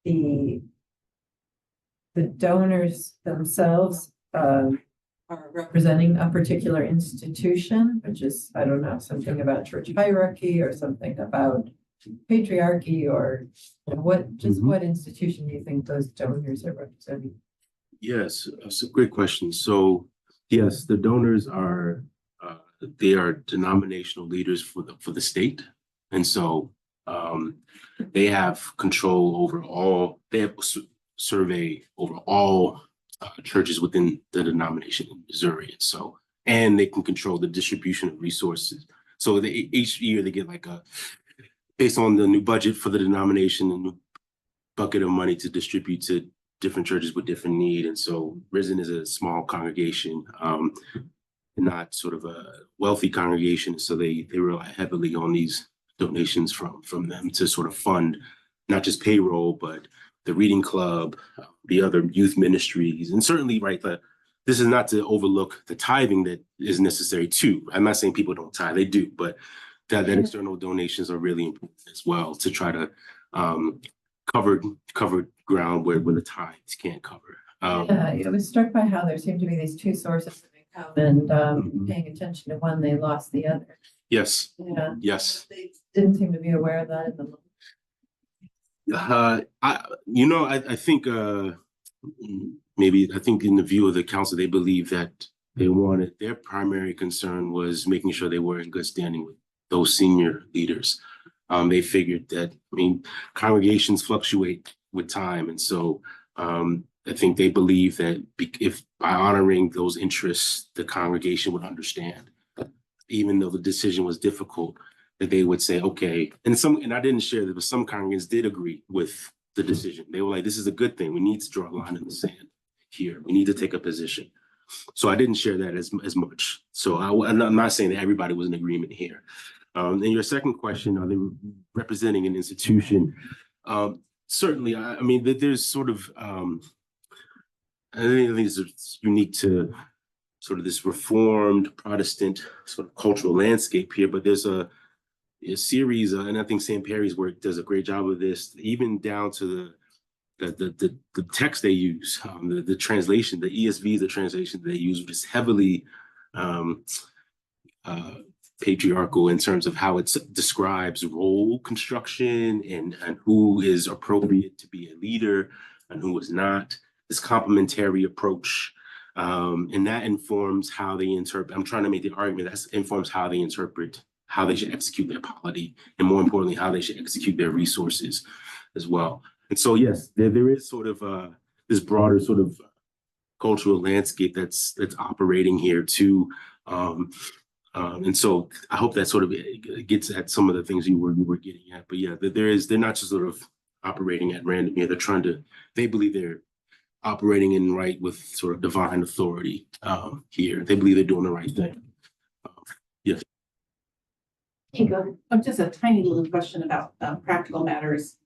the donors themselves are representing a particular institution, which is, I don't know, something about church hierarchy or something about patriarchy, or what institution do you think those donors are representing? Yes, that's a great question. So yes, the donors are they are denominational leaders for the state, and so they have control over all. They have survey over all churches within the denomination in Missouri, and they can control the distribution of resources. So each year they get like based on the new budget for the denomination, a new bucket of money to distribute to different churches with different need. And so Risen is a small congregation, not sort of a wealthy congregation. So they rely heavily on these donations from them to sort of fund not just payroll, but the reading club, the other youth ministries, and certainly, right, this is not to overlook the tithing that is necessary too. I'm not saying people don't tithe, they do, but that external donations are really important as well to try to cover ground where the tithes can't cover. Yeah, I was struck by how there seem to be these two sources of income, and paying attention to one, they lost the other. Yes. Yeah. Yes. They didn't seem to be aware of that in the moment. I think I think in the view of the council, they believe that their primary concern was making sure they were in good standing with those senior leaders. They figured that, congregations fluctuate with time. And so I think they believe that if by honoring those interests, the congregation would understand, even though the decision was difficult, that they would say, okay, and I didn't share that, but some congregants did agree with the decision. They were like, this is a good thing. We need to draw a line in the sand here. We need to take a position. So I didn't share that as much. So I'm not saying that everybody was in agreement here. And your second question, are they representing an institution? Certainly, there's sort of, I think it's unique to sort of this Reformed Protestant sort of cultural landscape here, but there's a series, and I think St. Parish work does a great job of this, even down to the text they use, the translation, the ESV, the translation they use, which is heavily patriarchal in terms of how it describes role construction and who is appropriate to be a leader and who is not. This complementary approach, and that informs how they interpret. I'm trying to make the argument that informs how they interpret, how they should execute their polity, and more importantly, how they should execute their resources as well. And so, yes, there is sort of this broader sort of cultural landscape that's operating here too. And so I hope that sort of gets at some of the things you were getting at. But yeah, they're not just sort of operating at random here. They believe they're operating in right with sort of divine authority here. They believe they're doing the right thing. Yes. Hey, go ahead. Just a tiny little question about practical matters.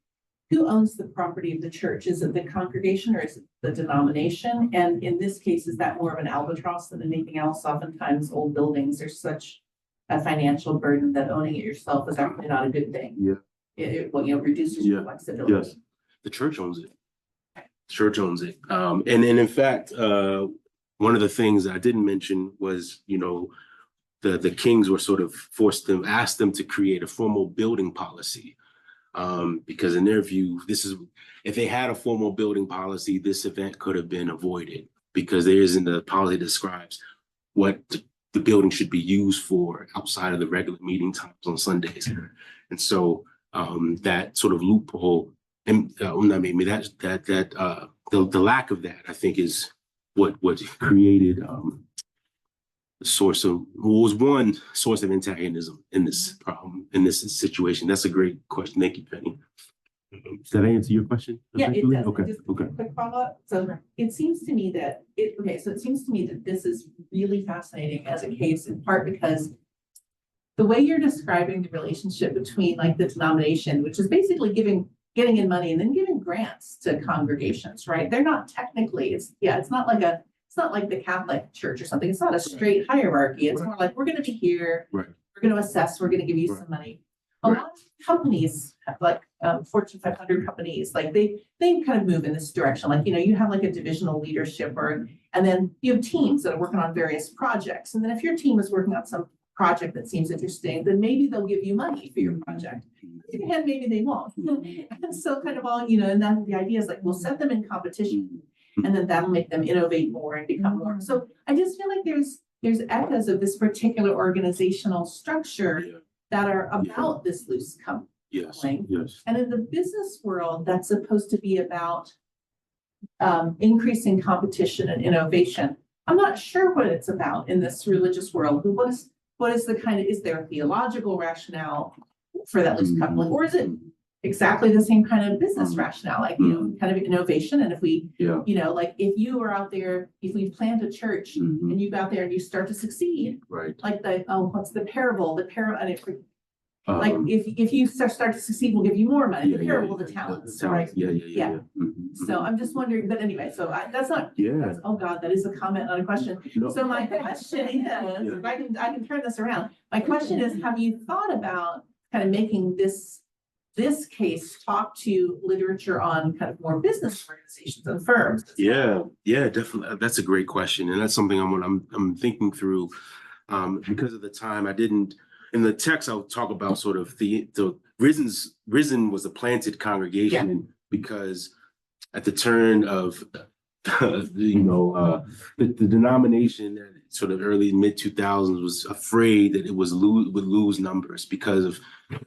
Who owns the property of the church? Is it the congregation or is it the denomination? And in this case, is that more of an albatross than anything else? Oftentimes old buildings are such a financial burden that owning it yourself is actually not a good thing. Yeah. well, reduces your Yeah. flexibility. Yes, the church owns it. Church owns it. And in fact, one of the things I didn't mention was, the Kings were sort of asked them to create a formal building policy. Because in their view, if they had a formal building policy, this event could have been avoided, because there isn't a policy that describes what the building should be used for outside of the regular meeting times on Sundays. And so that sort of loophole, and the lack of that, I think, is what created one source of antagonism in this situation. That's a great question. Thank you, Penny. Does that answer your question? Yeah, it does. Okay. Just Okay. quick follow-up. So it seems to me that this is really fascinating as a case, in part because the way you're describing the relationship between like the denomination, which is basically getting in money and then giving grants to congregations, right? They're not technically, it's not like the Catholic Church or something. It's not a straight hierarchy. It's more like, we're going to be here. Right. We're going to assess. We're going to give you some money. A lot of companies, like Fortune 500 companies, like they kind of move in this direction. Like, you have like a divisional leadership, and then you have teams that are working on various projects. And then if your team is working on some project that seems interesting, then maybe they'll give you money for your project. And maybe they won't. And so kind of all, and then the idea is like, we'll set them in competition, and then that'll make them innovate more and become more. So I just feel like there's echoes of this particular organizational structure that are about this loose coupling. Yes. And in the business world, that's supposed to be about increasing competition and innovation. I'm not sure what it's about in this religious world, but what is is there a theological rationale for that loose coupling, or is it exactly the same kind of business rationale, like, kind of innovation? And if we, like if you are out there, if we plant a church and you go out there and you start to succeed, right? Like what's the parable? Like if you start to succeed, we'll give you more money. The parable of the talents, right? Yeah. So I'm just wondering, but anyway, so that's not. That's, oh God, that is a comment, not a question. No. So my question is, if I can turn this around. My question is, have you thought about kind of making this case talk to literature on kind of more business organizations and firms? Yeah, definitely. That's a great question, and that's something I'm thinking through. Because of the time, I didn't. In the text, I'll talk about sort of the Risen was a planted congregation because at the turn of the denomination at sort of early mid-2000s was afraid that it would lose numbers because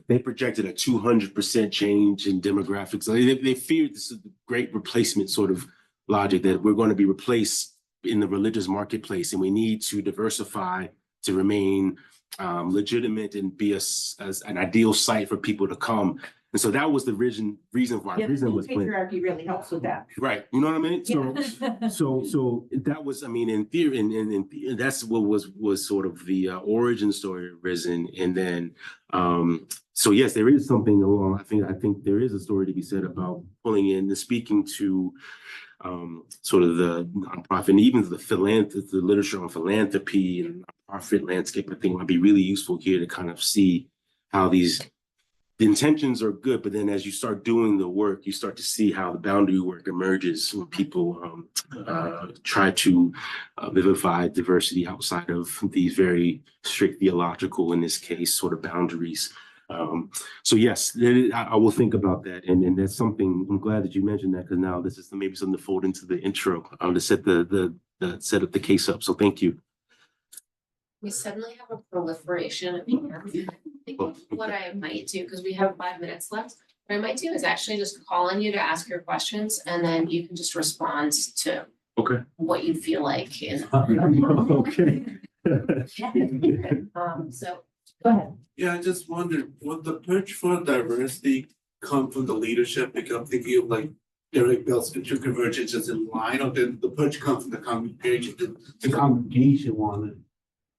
they projected a 200% change in demographics. So they feared this great replacement sort of logic that we're going to be replaced in the religious marketplace, and we need to diversify to remain legitimate and be as an ideal site for people to come. And so that was the reason why Risen was planted. Patriarchy really helps with that. Right. You know what I mean? So that was, in theory, and that's what was sort of the origin story of Risen. And then, so yes, there is something along. I think there is a story to be said about pulling in and speaking to sort of the nonprofit and even the literature on philanthropy and nonprofit landscape. I think might be really useful here to kind of see how the intentions are good, but then as you start doing the work, you start to see how the boundary work emerges when people try to vivify diversity outside of these very strict theological, in this case, sort of boundaries. So yes, I will think about that, and that's something. I'm glad that you mentioned that, because now this is maybe something to fold into the intro to set set up the case up. So thank you. We suddenly have a proliferation of hands. I think what I might do, because we have 5 minutes left, what I might do is actually just call on you to ask your questions, and then you can just respond to what you feel like. Okay. So go ahead. Yeah, I just wondered, would the push for diversity come from the leadership? Because I'm thinking of like Derek Bell's interconvergence is in line, or did the push come from the congregation? The congregation wanted,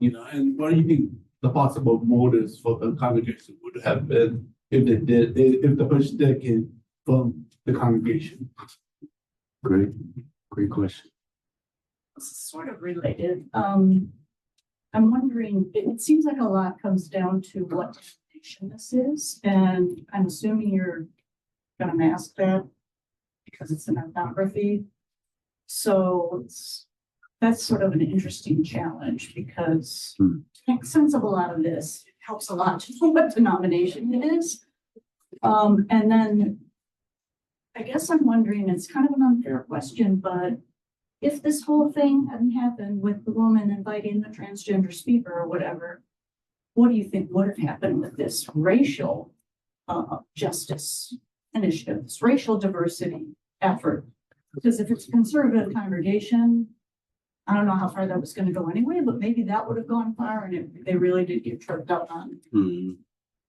and what do you think the possible motives for the congregation would have been if the push did came from the congregation? Great question. Sort of related. I'm wondering, it seems like a lot comes down to what denomination this is, and I'm assuming you're gonna mask that because it's an ethnography. So that's sort of an interesting challenge because to make sense of a lot of this, it helps a lot to know what denomination it is. And then I guess I'm wondering, it's kind of an unfair question, but if this whole thing hadn't happened with the woman inviting the transgender speaker or whatever, what do you think would have happened with this racial justice initiative, this racial diversity effort? Because if it's a conservative congregation, I don't know how far that was going to go anyway, but maybe that would have gone far, and they really did get tripped up on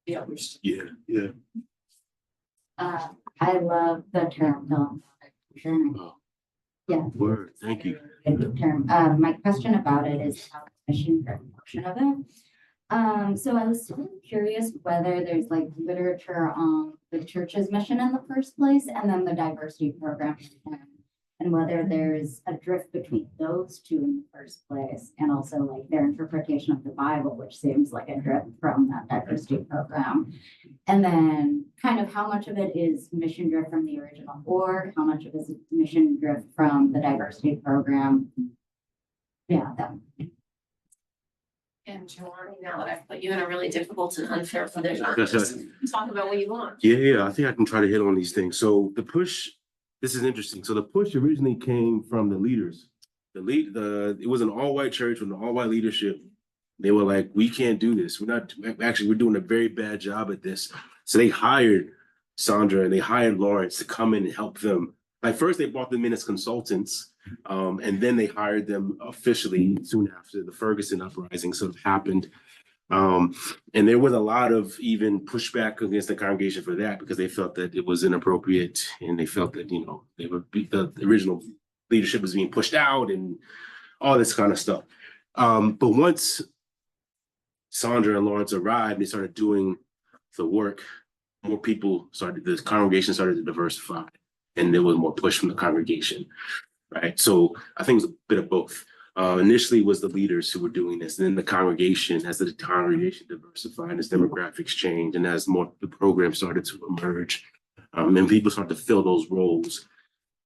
the others. Yeah, yeah. I love the term philanthropic. Oh. Yeah. Word, thank you. Good term. My question about it is about the mission driven portion of it. So I was sort of curious whether there's like literature on the church's mission in the first place and then the diversity program, and whether there's a drift between those two in the first place, and also like their interpretation of the Bible, which seems like a drift from that diversity program. And then kind of how much of it is mission drift from the original org, how much of it is mission drift from the diversity program. Yeah, that. And Jelani, now that I've put you in a really difficult and unfair position, That's just talk about what you want. Yeah, I think I can try to hit on these things. So the push, this is interesting. So the push originally came from the leaders. It was an all-white church with an all-white leadership. They were like, we can't do this. We're doing a very bad job at this. So they hired Sandra and they hired Lawrence to come in and help them. Like first they brought them in as consultants, and then they hired them officially soon after the Ferguson uprising sort of happened. And there was a lot of even pushback against the congregation for that because they felt that it was inappropriate and they felt that, the original leadership was being pushed out and all this kind of stuff. But once Sandra and Lawrence arrived, they started doing the work. The congregation started to diversify and there was more push from the congregation, right? So I think it was a bit of both. Initially was the leaders who were doing this, and then the congregation, as the congregation diversified, as demographics changed, and as more the program started to emerge, and people started to fill those roles,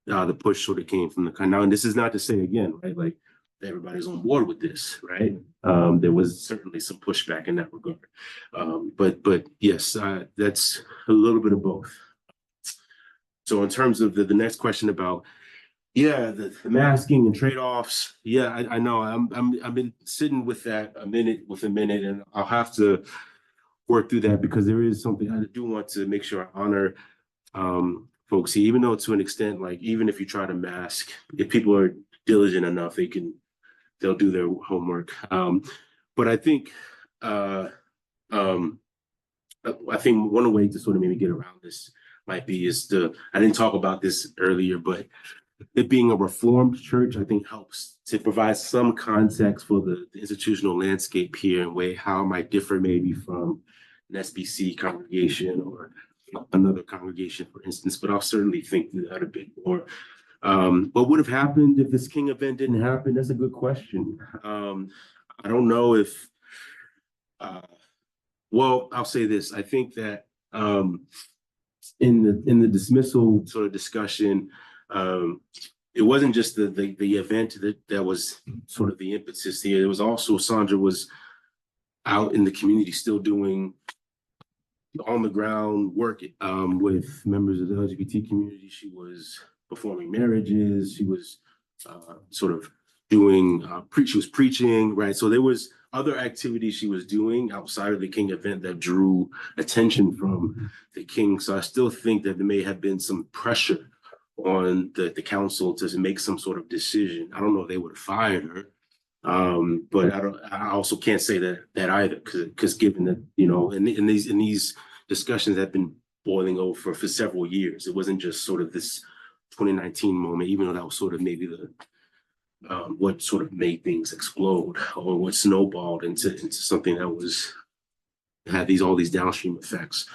the push sort of came from the now. And this is not to say again, right, like everybody's on board with this, right? There was certainly some pushback in that regard, but yes, that's a little bit of both. So in terms of the next question about the masking and trade-offs. Yeah, I know. I've been sitting with that a minute, and I'll have to work through that because there is something I do want to make sure I honor folks here, even though to an extent, like even if you try to mask, if people are diligent enough, they'll do their homework. But I think one of the ways to sort of maybe get around this might be I didn't talk about this earlier, but it being a reformed church, I think helps to provide some context for the institutional landscape here and how it might differ maybe from an SBC congregation or another congregation, for instance. But I'll certainly think through that a bit more. What would have happened if this King event didn't happen? That's a good question. I don't know if, I'll say this. I think that in the dismissal sort of discussion, it wasn't just the event that was sort of the impetus here. It was also Sandra was out in the community still doing on the ground work with members of the LGBT community. She was performing marriages. She was sort of doing she was preaching, right? So there was other activities she was doing outside of the King event that drew attention from the King. So I still think that there may have been some pressure on the council to make some sort of decision. I don't know if they would have fired her, but I also can't say that either because given that and these discussions have been boiling over for several years. It wasn't just sort of this 2019 moment, even though that was sort of maybe what sort of made things explode or what snowballed into something that had all these downstream effects.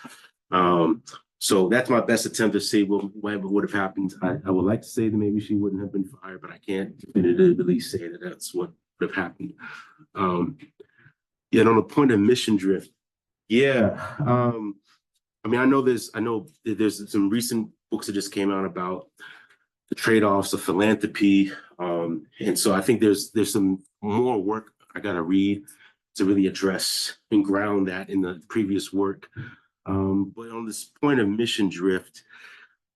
So that's my best attempt to say what would have happened. I would like to say that maybe she wouldn't have been fired, but I can't definitively say that's what would have happened. Yet on the point of mission drift, Yeah, I mean, I know there's some recent books that just came out about the trade-offs of philanthropy. And so I think there's some more work I gotta read to really address and ground that in the previous work. But on this point of mission drift,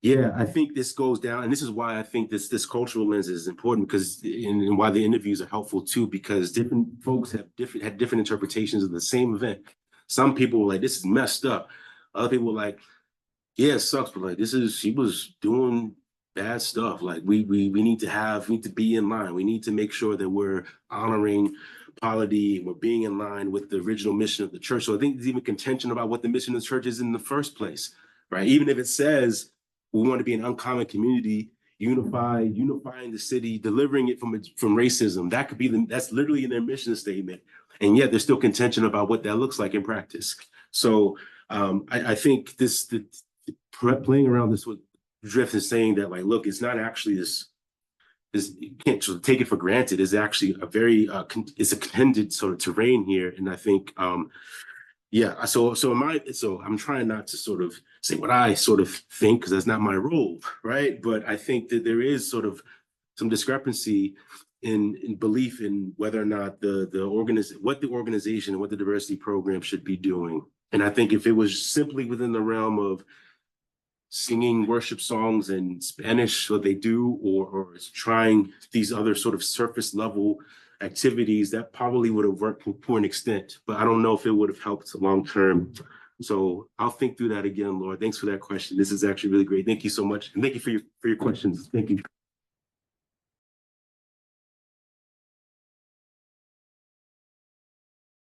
yeah, I think this goes down, and this is why I think this cultural lens is important because and why the interviews are helpful too, because different folks had different interpretations of the same event. Some people were like, this is messed up. Other people were like, yeah, it sucks, but like she was doing bad stuff. Like we need to be in line. We need to make sure that we're honoring polity, we're being in line with the original mission of the church. So I think there's even contention about what the mission of the church is in the first place, right? Even if it says we want to be an uncommon community, unifying the city, delivering it from racism. That could be that's literally in their mission statement. And yet there's still contention about what that looks like in practice. So I think playing around this with drift and saying that, like, look, it's not actually this you can't just take it for granted. It's actually a very it's a contended sort of terrain here. And I think yeah, so I'm trying not to sort of say what I sort of think because that's not my role, right? But I think that there is sort of some discrepancy in belief in whether or not what the organization and what the diversity program should be doing. And I think if it was simply within the realm of singing worship songs in Spanish, what they do, or trying these other sort of surface level activities, that probably would have worked to an extent, but I don't know if it would have helped long term. So I'll think through that again, Laura. Thanks for that question. This is actually really great. Thank you so much. And thank you for your questions. Thank you.